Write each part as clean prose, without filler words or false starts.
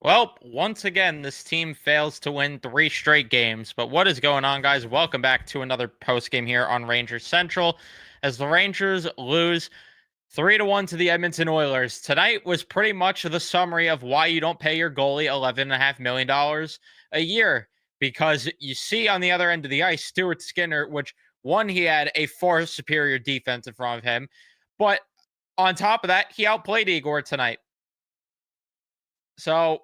Well, once again, this team fails to win three straight games. But what is going on, guys? Welcome back to another post game here on Rangers Central as the Rangers lose 3-1 to the Edmonton Oilers. Tonight was pretty much the summary of why you don't pay your goalie $11.5 million a year. Because you see on the other end of the ice, Stuart Skinner, which one, he had a far superior defense in front of him. But on top of that, he outplayed Igor tonight. So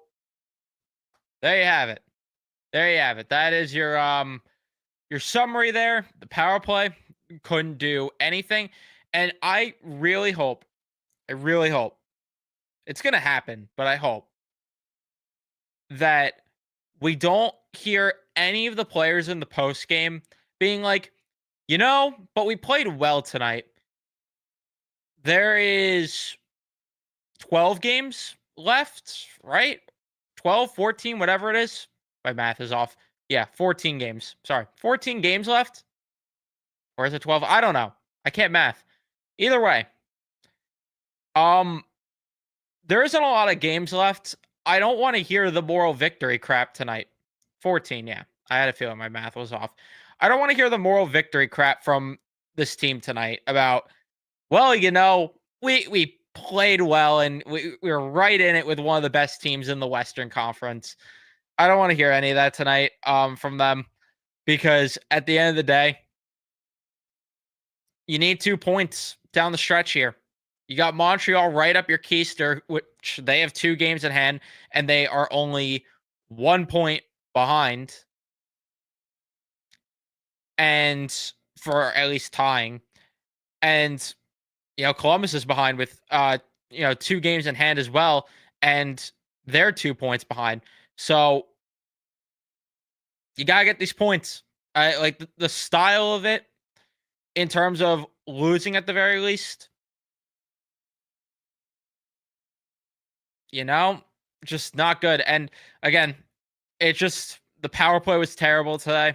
there you have it. There you have it. That is your summary there. The power play couldn't do anything. And I really hope it's gonna happen, but I hope that we don't hear any of the players in the post game being like, but we played well tonight. There is 12 games left, right? 12, 14, whatever it is. My math is off. Yeah, 14 games. Sorry. 14 games left. Or is it 12? I don't know. I can't math. Either way, um, there isn't a lot of games left. I don't want to hear the moral victory crap tonight. 14, yeah. I had a feeling my math was off. I don't want to hear the moral victory crap from this team tonight about, well, we played well and we were right in it with one of the best teams in the Western Conference. I don't want to hear any of that tonight from them because at the end of the day, you need 2 points down the stretch here. You got Montreal right up your keister, which they have 2 games in hand, and they are only 1 point behind, and for at least tying. And Columbus is behind with 2 games in hand as well, and they're 2 points behind. So you gotta get these points. I like the style of it in terms of losing at the very least. You know, just not good. And again, it just the power play was terrible today,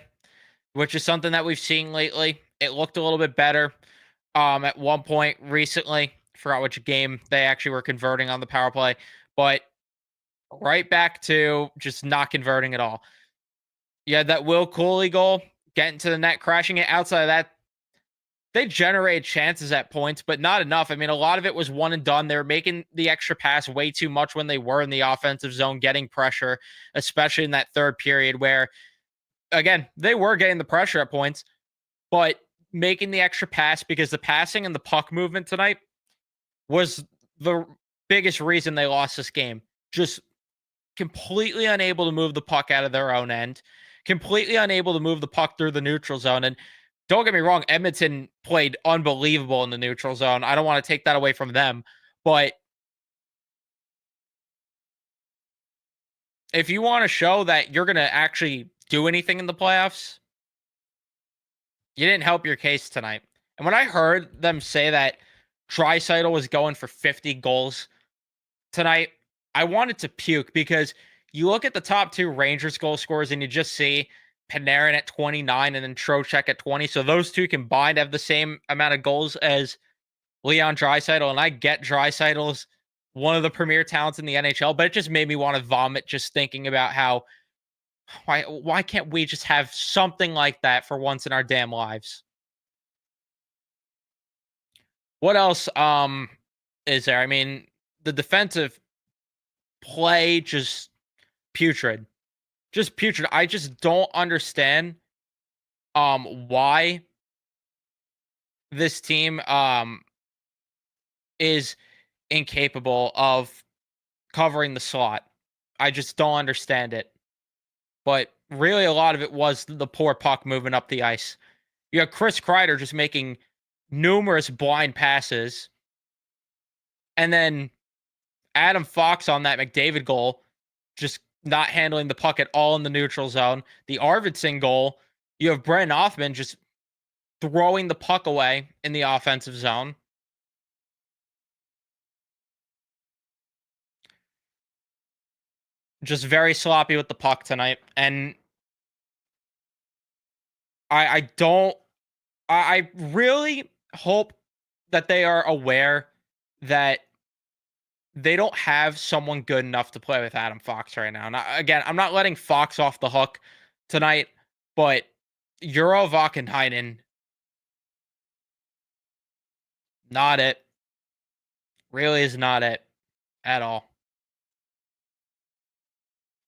which is something that we've seen lately. It looked a little bit better at one point recently. Forgot which game they actually were converting on the power play, but right back to just not converting at all. You had that Will Cooley goal, getting to the net, crashing it. Outside of that, they generated chances at points, but not enough. I mean, a lot of it was one and done. They were making the extra pass way too much when they were in the offensive zone, getting pressure, especially in that third period where, again, they were getting the pressure at points, but making the extra pass because the passing and the puck movement tonight was the biggest reason they lost this game. Just completely unable to move the puck out of their own end, completely unable to move the puck through the neutral zone. And don't get me wrong, Edmonton played unbelievable in the neutral zone. I don't want to take that away from them. But if you want to show that you're going to actually do anything in the playoffs, you didn't help your case tonight. And when I heard them say that Chytil was going for 50 goals tonight, I wanted to puke because you look at the top 2 Rangers goal scorers and you just see Panarin at 29 and then Trocheck at 20. So those two combined have the same amount of goals as Leon Draisaitl. And I get Draisaitl's one of the premier talents in the NHL, but it just made me want to vomit just thinking about how why can't we just have something like that for once in our damn lives? What else is there? I mean, the defensive play just putrid. Just putrid. I just don't understand why this team is incapable of covering the slot. I just don't understand it. But really a lot of it was the poor puck moving up the ice. You have Chris Kreider just making numerous blind passes. And then Adam Fox on that McDavid goal just not handling the puck at all in the neutral zone. The Arvidsson goal, you have Brennan Othman just throwing the puck away in the offensive zone. Just very sloppy with the puck tonight. And I don't I really hope that they are aware that they don't have someone good enough to play with Adam Fox right now. Now, again, I'm not letting Fox off the hook tonight, but Euro Vakanainen, not it. Really is not it at all.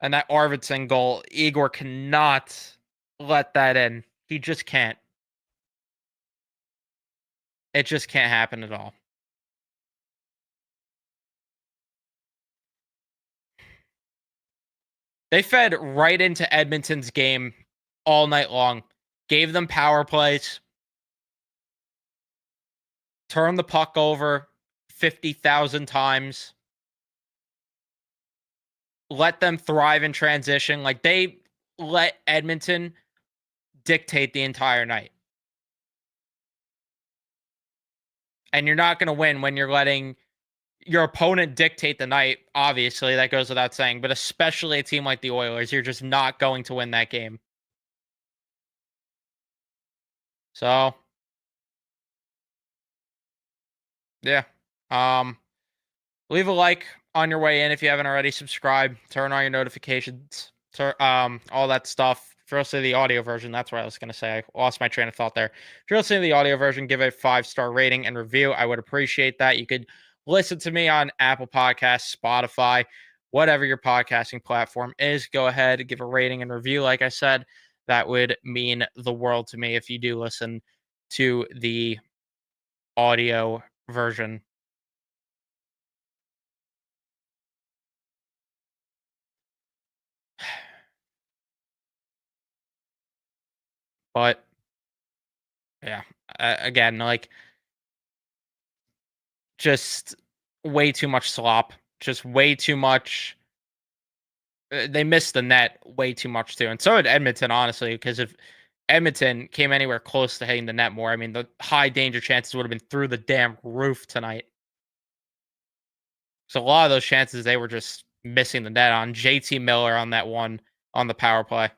And that Arvidsson goal, Igor cannot let that in. He just can't. It just can't happen at all. They fed right into Edmonton's game all night long. Gave them power plays, turned the puck over 50,000 times, let them thrive in transition. Like they let Edmonton dictate the entire night. And you're not going to win when you're letting your opponent dictate the night. Obviously, that goes without saying, but especially a team like the Oilers, you're just not going to win that game. So, yeah. Um Leave a like on your way in if you haven't already. Subscribe, turn on your notifications, all that stuff. If you're listening to the audio version, that's what I was going to say. I lost my train of thought there. If you're listening to the audio version, give it a 5-star rating and review. I would appreciate that. You could listen to me on Apple Podcasts, Spotify, whatever your podcasting platform is. Go ahead, give a rating and review. Like I said, that would mean the world to me if you do listen to the audio version. But yeah, again, like just way too much slop, just way too much. They missed the net way too much too, and so did Edmonton, honestly. Because if Edmonton came anywhere close to hitting the net more, I mean, the high danger chances would have been through the damn roof tonight. So a lot of those chances they were just missing the net on. JT Miller on that one on the power play.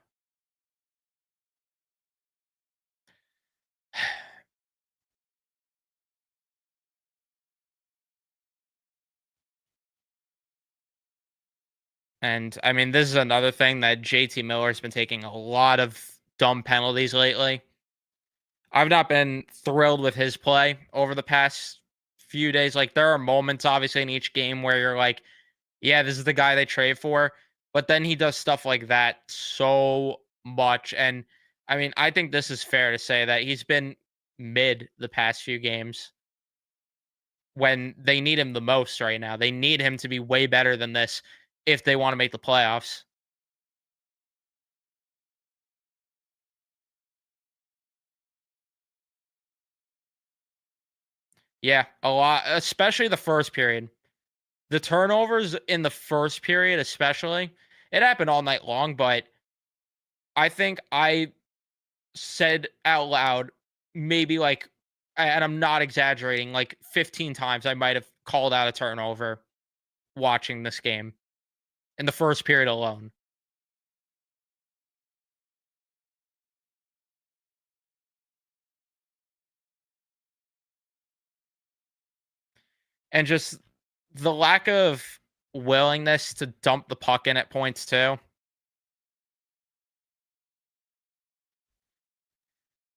And I mean, this is another thing that JT Miller's been taking a lot of dumb penalties lately. I've not been thrilled with his play over the past few days. Like there are moments obviously in each game where you're like, yeah, this is the guy they trade for, but then he does stuff like that so much. And I mean, I think this is fair to say that he's been mid the past few games when they need him the most right now. They need him to be way better than this if they want to make the playoffs. Yeah, a lot, especially the first period. The turnovers in the first period, especially, it happened all night long, but I think I said out loud, maybe like, and I'm not exaggerating, like 15 times I might have called out a turnover watching this game in the first period alone. And just the lack of willingness to dump the puck in at points, too.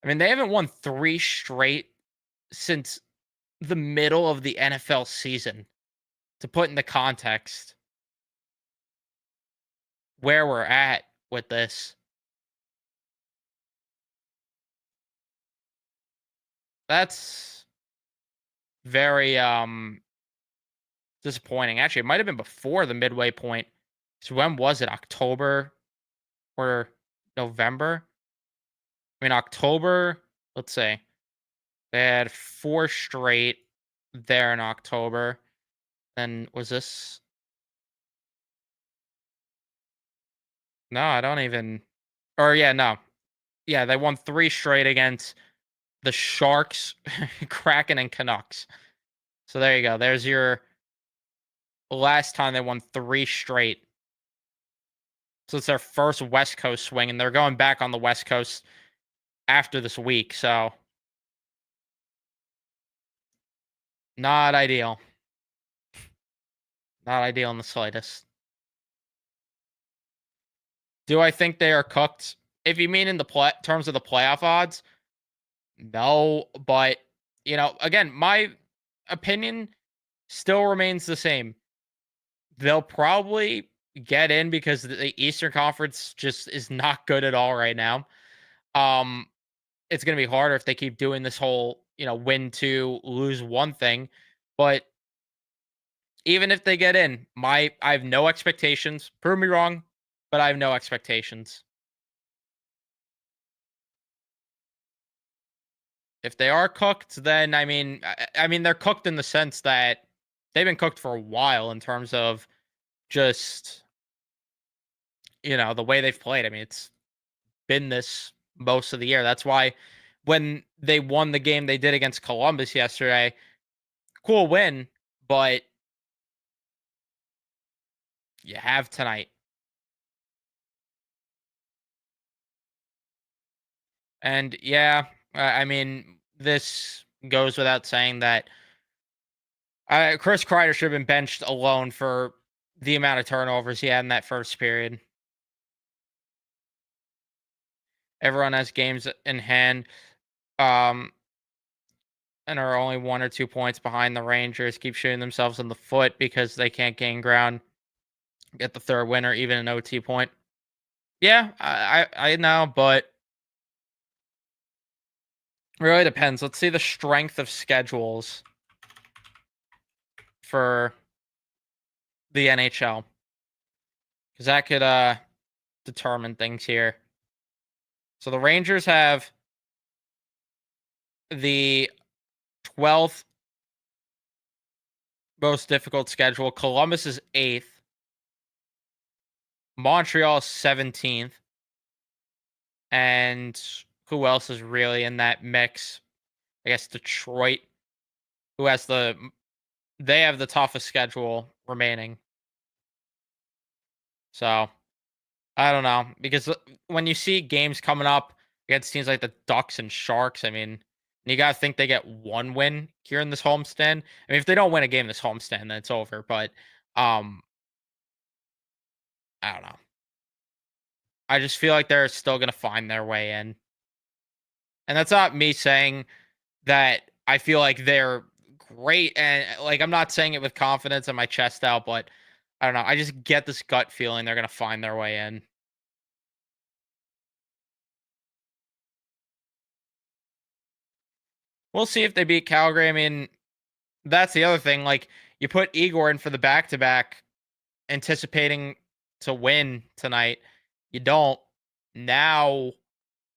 I mean, they haven't won 3 straight since the middle of the NFL season. To put in the context where we're at with this, that's very disappointing. Actually, it might have been before the midway point. So when was it? October or November? I mean October, let's say. They had 4 straight there in October. Then was this? No, I don't even, or yeah, no. Yeah, they won 3 straight against the Sharks, Kraken, and Canucks. So there you go. There's your last time they won 3 straight. So it's their first West Coast swing, and they're going back on the West Coast after this week. So not ideal. Not ideal in the slightest. Do I think they are cooked? If you mean in the terms of the playoff odds, no. But again, my opinion still remains the same. They'll probably get in because the Eastern Conference just is not good at all right now. Um, it's going to be harder if they keep doing this whole, win two, lose one thing. But even if they get in, I have no expectations. Prove me wrong, but I have no expectations. If they are cooked, then I mean they're cooked in the sense that they've been cooked for a while in terms of just the way they've played. I mean, it's been this most of the year. That's why when they won the game they did against Columbus yesterday, cool win, but you have tonight. And yeah, I mean, this goes without saying that Chris Kreider should have been benched alone for the amount of turnovers he had in that first period. Everyone has games in hand, um, and are only 1 or 2 points behind the Rangers. Keep shooting themselves in the foot because they can't gain ground. Get the third winner, even an OT point. Yeah, I know, but it really depends. Let's see the strength of schedules for the NHL because that could determine things here. So the Rangers have the 12th most difficult schedule. Columbus is 8th. Montreal is 17th. And who else is really in that mix? I guess Detroit, who has they have the toughest schedule remaining. So I don't know because when you see games coming up against teams like the Ducks and Sharks, I mean, you gotta think they get one win here in this homestand. I mean, if they don't win a game this homestand, then it's over. But um, I don't know. I just feel like they're still gonna find their way in, and that's not me saying that I feel like they're great. And like I'm not saying it with confidence and my chest out, but I don't know. I just get this gut feeling they're gonna find their way in. We'll see if they beat Calgary. I mean, that's the other thing. Like you put Igor in for the back to back, anticipating to win tonight. You don't now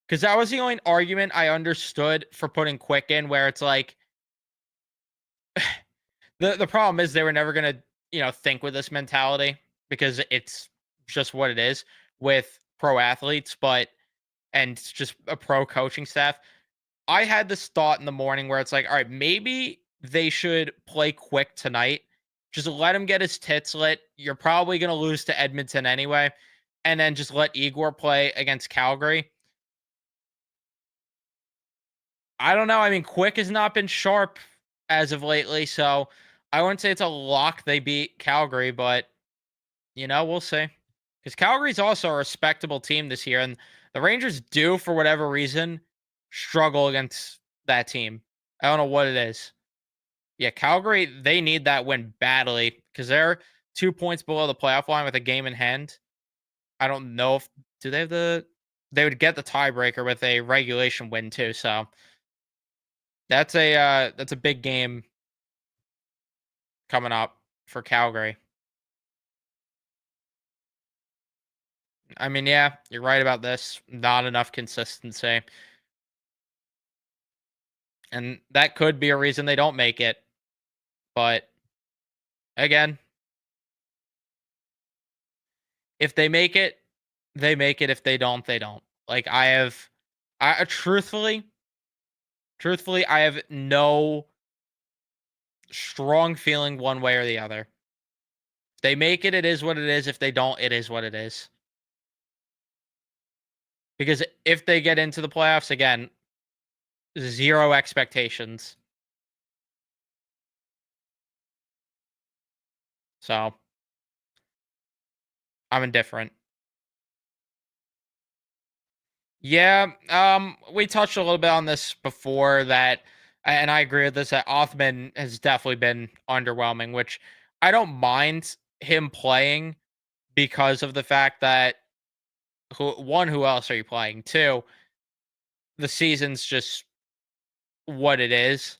because that was the only argument I understood for putting Quick in, where it's like the problem is they were never gonna think with this mentality because it's just what it is with pro athletes, but and it's just a pro coaching staff. I had this thought in the morning where it's like, all right, maybe they should play Quick tonight. Just let him get his tits lit. You're probably going to lose to Edmonton anyway. And then just let Igor play against Calgary. I don't know. I mean, Quick has not been sharp as of lately. So I wouldn't say it's a lock they beat Calgary, but, we'll see. Because Calgary's also a respectable team this year. And the Rangers do, for whatever reason, struggle against that team. I don't know what it is. Yeah, Calgary, they need that win badly because they're 2 points below the playoff line with a game in hand. I don't know if do they have they would get the tiebreaker with a regulation win too. So that's a big game coming up for Calgary. I mean, yeah, you're right about this. Not enough consistency. And that could be a reason they don't make it. But again, if they make it, they make it. If they don't, they don't. Like I truthfully, I have no strong feeling one way or the other. If they make it, it is what it is. If they don't, it is what it is. Because if they get into the playoffs again, zero expectations. So I'm indifferent. Yeah, we touched a little bit on this before that, and I agree with this. That Othman has definitely been underwhelming, which I don't mind him playing because of the fact that who else are you playing? Two, the season's just what it is.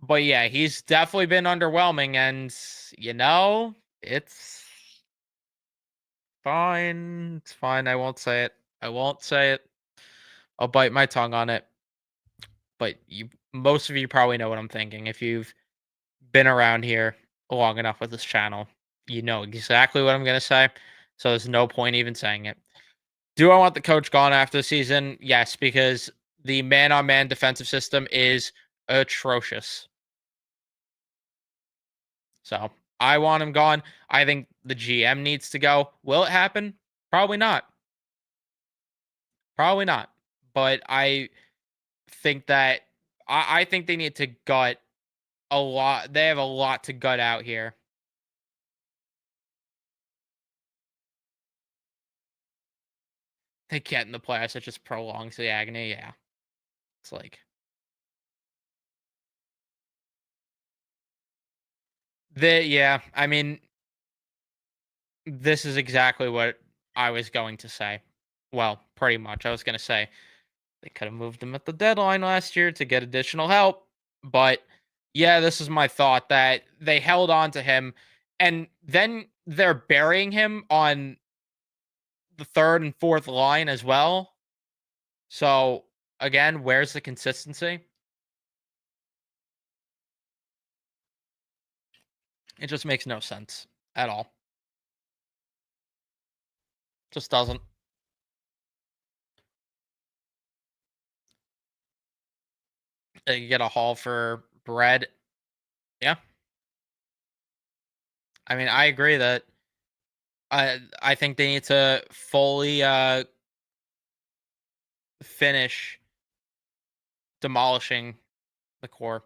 But yeah, he's definitely been underwhelming, and you know, it's fine. It's fine. I won't say it. I won't say it. I'll bite my tongue on it. But most of you probably know what I'm thinking. If you've been around here long enough with this channel, you know exactly what I'm gonna say. So there's no point even saying it. Do I want the coach gone after the season? Yes, because the man-on-man defensive system is atrocious. So I want him gone. I think the GM needs to go. Will it happen? Probably not. Probably not. But I think that I think they need to gut a lot. They have a lot to gut out here. They get in the playoffs. It just prolongs the agony. Yeah, it's like the yeah. I mean, this is exactly what I was going to say. Well, pretty much. I was going to say they could have moved him at the deadline last year to get additional help. But yeah, this is my thought that they held on to him and then they're burying him on the third and fourth line as well. So again, where's the consistency? It just makes no sense at all. Just doesn't. You get a haul for bread. Yeah. I mean, I agree that I think they need to fully finish demolishing the core.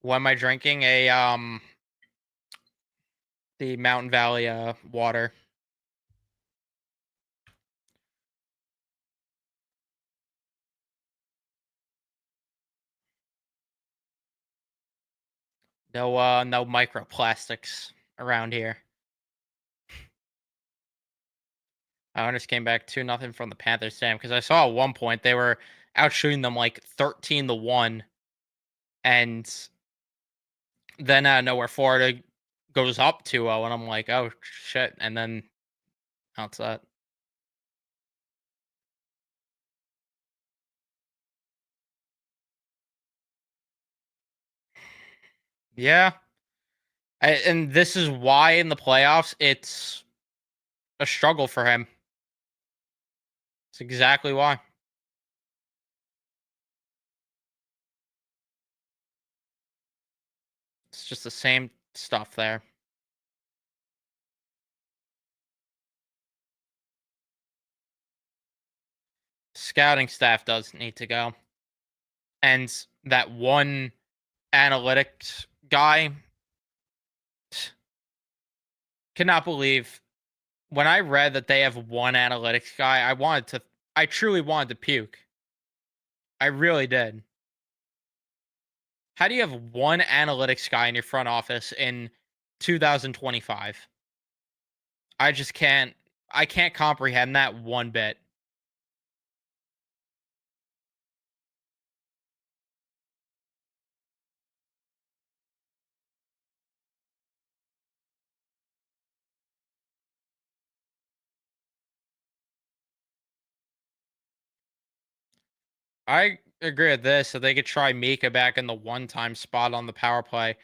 What am I drinking? A the Mountain Valley water. No microplastics around here. Islanders came back 2-0 from the Panthers. Damn, because I saw at one point they were out shooting them like 13-1, and then nowhere Florida goes up 2-0, and I'm like, oh shit, and then that's that. Yeah, and this is why in the playoffs it's a struggle for him. It's exactly why. It's just the same stuff there. Scouting staff does need to go. And that one analytics guy, cannot believe when I read that they have one analytics guy, I truly wanted to puke. I really did. How do you have one analytics guy in your front office in 2025? I just I can't comprehend that one bit. I agree with this. So they could try Mika back in the one-time spot on the power play.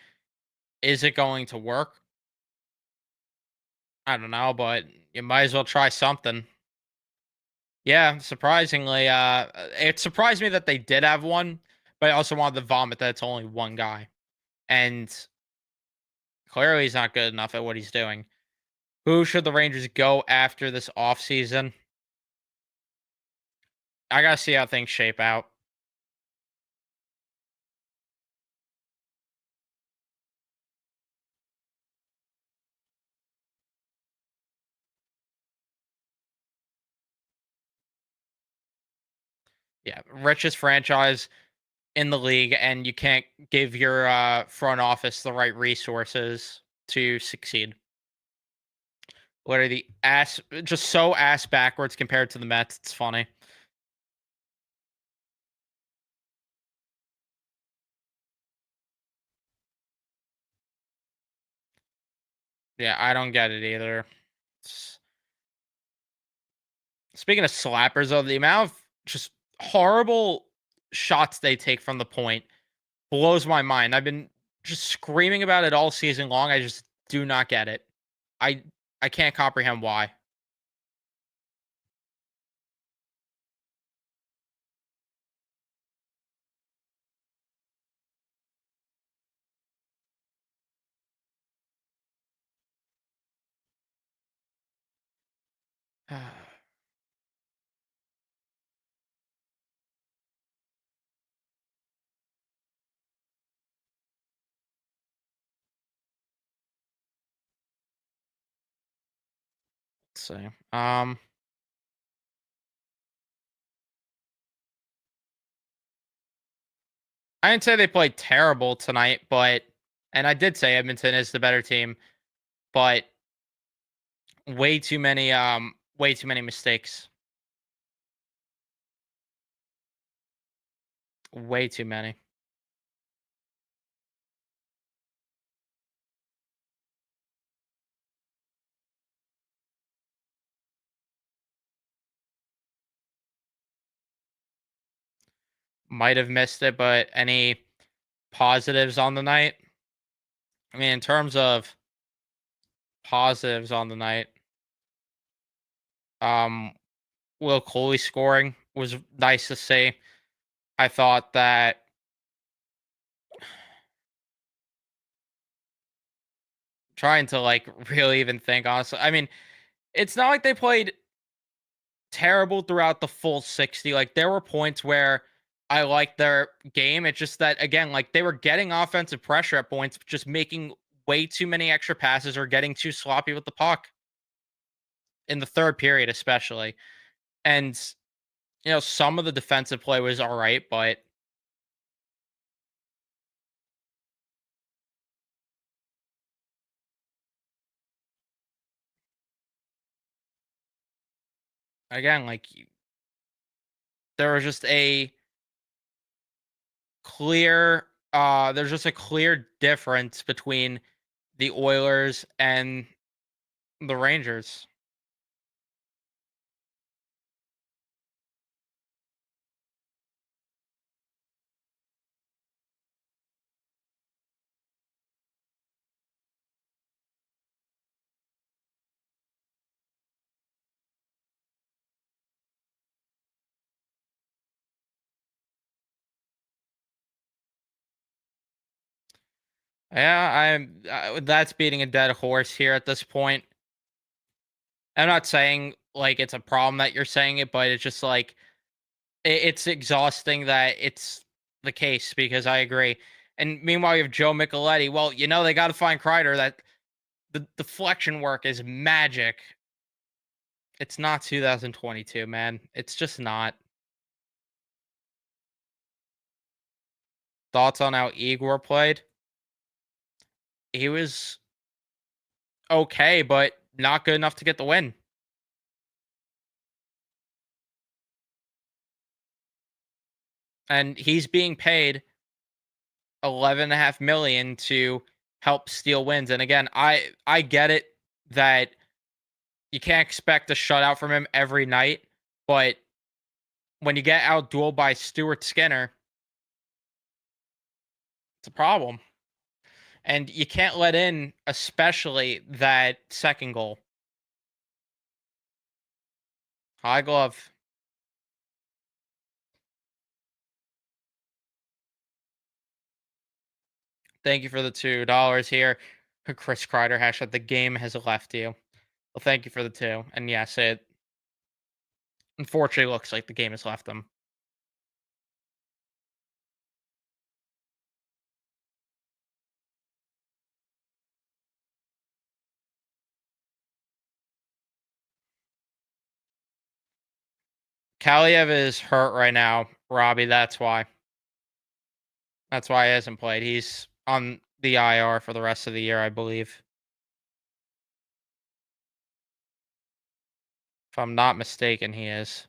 Is it going to work? I don't know, but you might as well try something. Yeah, surprisingly, it surprised me that they did have one, but I also wanted to vomit that it's only one guy. And clearly he's not good enough at what he's doing. Who should the Rangers go after this offseason? I gotta see how things shape out. Yeah, richest franchise in the league, and you can't give your front office the right resources to succeed. Literally ass, just so ass backwards compared to the Mets. It's funny. Yeah, I don't get it either. S- Speaking of slappers, though, the amount of just horrible shots they take from the point blows my mind. I've been just screaming about it all season long. I just do not get it. I I can't comprehend why. Let's see. I didn't say they played terrible tonight, but and I did say Edmonton is the better team, but way too many mistakes. Way too many. Might have missed it, but any positives on the night? I mean, in terms of positives on the night, um, Will Coley scoring was nice to see. I thought that trying to like really even think honestly. I mean, it's not like they played terrible throughout the full 60. Like there were points where I liked their game. It's just that again, like they were getting offensive pressure at points, just making way too many extra passes or getting too sloppy with the puck in the third period, especially. And some of the defensive play was all right, but again, like there was just a there's just a clear difference between the Oilers and the Rangers. Yeah, that's beating a dead horse here at this point. I'm not saying like it's a problem that you're saying it, but it's just like it's exhausting that it's the case because I agree. And meanwhile, you have Joe Micheletti. Well, they got to find Kreider. That the deflection work is magic. It's not 2022, man. It's just not. Thoughts on how Igor played? He was okay, but not good enough to get the win. And he's being paid 11.5 million to help steal wins. And again, I get it that you can't expect a shutout from him every night, but when you get outdueled by Stuart Skinner, it's a problem. And you can't let in, especially that second goal. High glove. Thank you for the $2 here. Chris Kreider hashtag the game has left you. Well, thank you for the two. And yes, it unfortunately looks like the game has left them. Kaliev is hurt right now, Robbie. That's why. That's why he hasn't played. He's on the IR for the rest of the year, I believe. If I'm not mistaken, he is.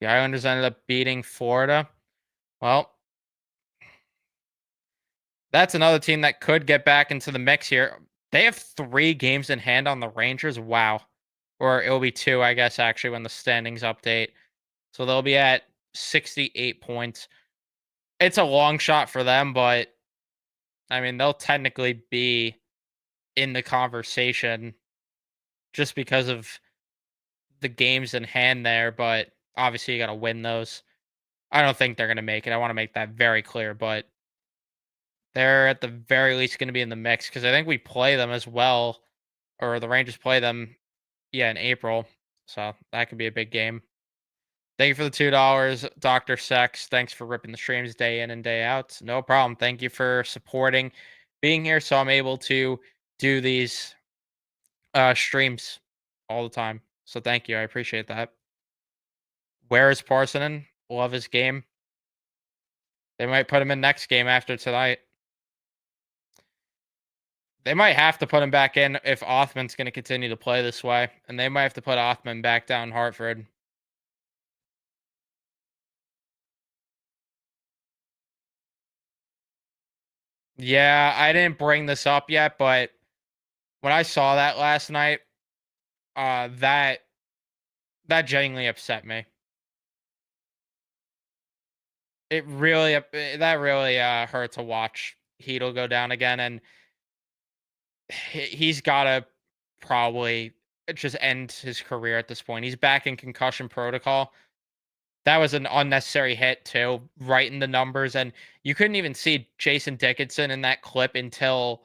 The Islanders ended up beating Florida. Well, that's another team that could get back into the mix here. They have 3 games in hand on the Rangers. Wow. Or it'll be 2, I guess, actually, when the standings update. So they'll be at 68 points. It's a long shot for them, but I mean, they'll technically be in the conversation just because of the games in hand there. But obviously, you got to win those. I don't think they're going to make it. I want to make that very clear, but they're at the very least going to be in the mix because I think we play them as well, or the Rangers play them, yeah, in April. So that could be a big game. Thank you for the $2, Dr. Sex. Thanks for ripping the streams day in and day out. No problem. Thank you for supporting, being here, so I'm able to do these streams all the time. So thank you. I appreciate that. Where is Parsonen? Love his game. They might put him in next game after tonight. They might have to put him back in if Othman's going to continue to play this way, and they might have to put Othman back down Hartford. Yeah, I didn't bring this up yet, but when I saw that last night, that genuinely upset me. It really that really hurt to watch Chytil go down again, and he's got to probably just end his career at this point. He's back in concussion protocol. That was an unnecessary hit too, right in the numbers, and you couldn't even see Jason Dickinson in that clip until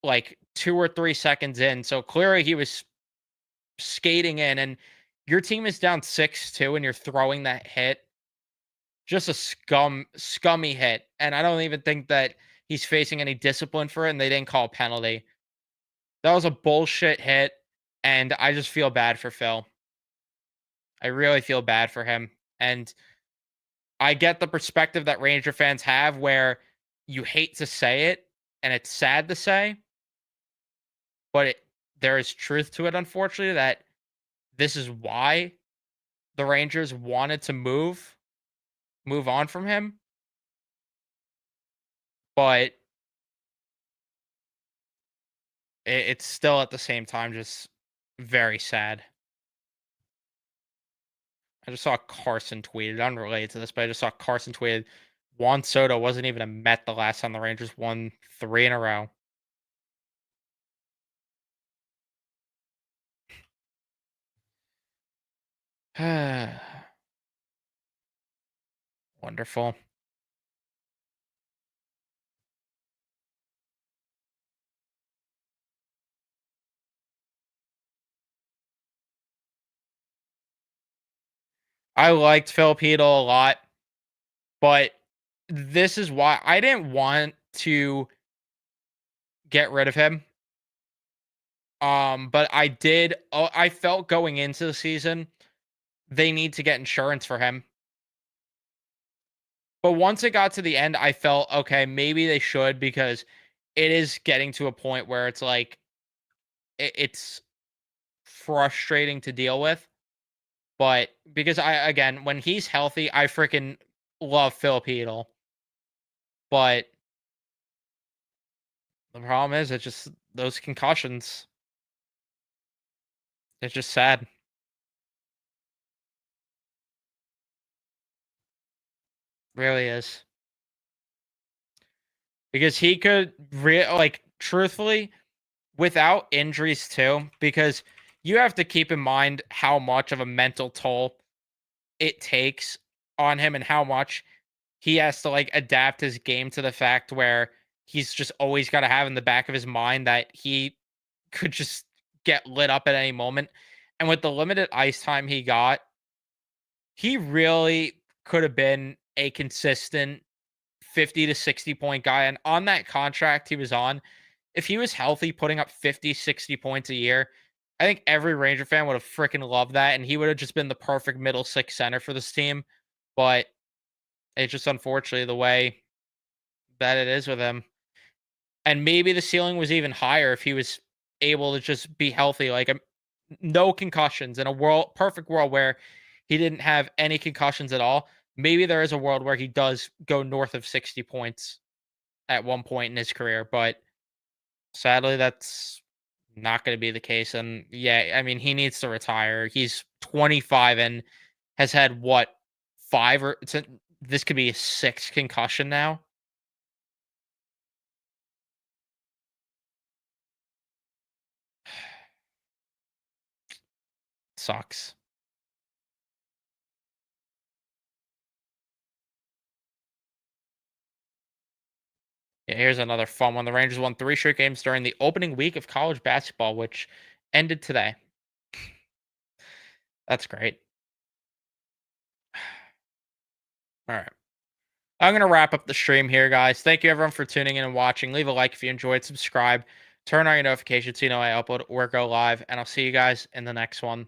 like 2 or 3 seconds in. So clearly he was skating in, and your team is down 6-2 and you're throwing that hit. Just a scummy hit. And I don't even think that he's facing any discipline for it, and they didn't call a penalty. That was a bullshit hit, and I just feel bad for Phil. I really feel bad for him. And I get the perspective that Ranger fans have where you hate to say it and it's sad to say, but there is truth to it, unfortunately, that this is why the Rangers wanted to move on from him. But it's still at the same time just very sad. I just saw Carson tweeted, unrelated to this, but I just saw Carson tweeted Juan Soto wasn't even a Met the last time the Rangers won 3 in a row. Wonderful. I liked Phil Pedal a lot, but this is why I didn't want to get rid of him. But I did. I felt going into the season they need to get insurance for him. But once it got to the end, I felt okay. Maybe they should because it is getting to a point where it's like it's frustrating to deal with. But because again, when he's healthy, I freaking love Phil Pedal. But the problem is, it's just those concussions. It's just sad. Really is. Because he could like truthfully without injuries too, because you have to keep in mind how much of a mental toll it takes on him and how much he has to like adapt his game to the fact where he's just always got to have in the back of his mind that he could just get lit up at any moment. And with the limited ice time he got, he really could have been a consistent 50 to 60 point guy. And on that contract he was on, if he was healthy, putting up 50, 60 points a year, I think every Ranger fan would have freaking loved that. And he would have just been the perfect middle six center for this team. But it's just unfortunately the way that it is with him. And maybe the ceiling was even higher if he was able to just be healthy, like no concussions in a perfect world where he didn't have any concussions at all. Maybe there is a world where he does go north of 60 points at one point in his career, but sadly, that's not going to be the case. And yeah, I mean, he needs to retire. He's 25 and has had what, this could be a sixth concussion now. Sucks. Yeah, here's another fun one. The Rangers won 3 straight games during the opening week of college basketball, which ended today. That's great. All right. I'm going to wrap up the stream here, guys. Thank you, everyone, for tuning in and watching. Leave a like if you enjoyed, subscribe, turn on your notifications so you know I upload or go live, and I'll see you guys in the next one.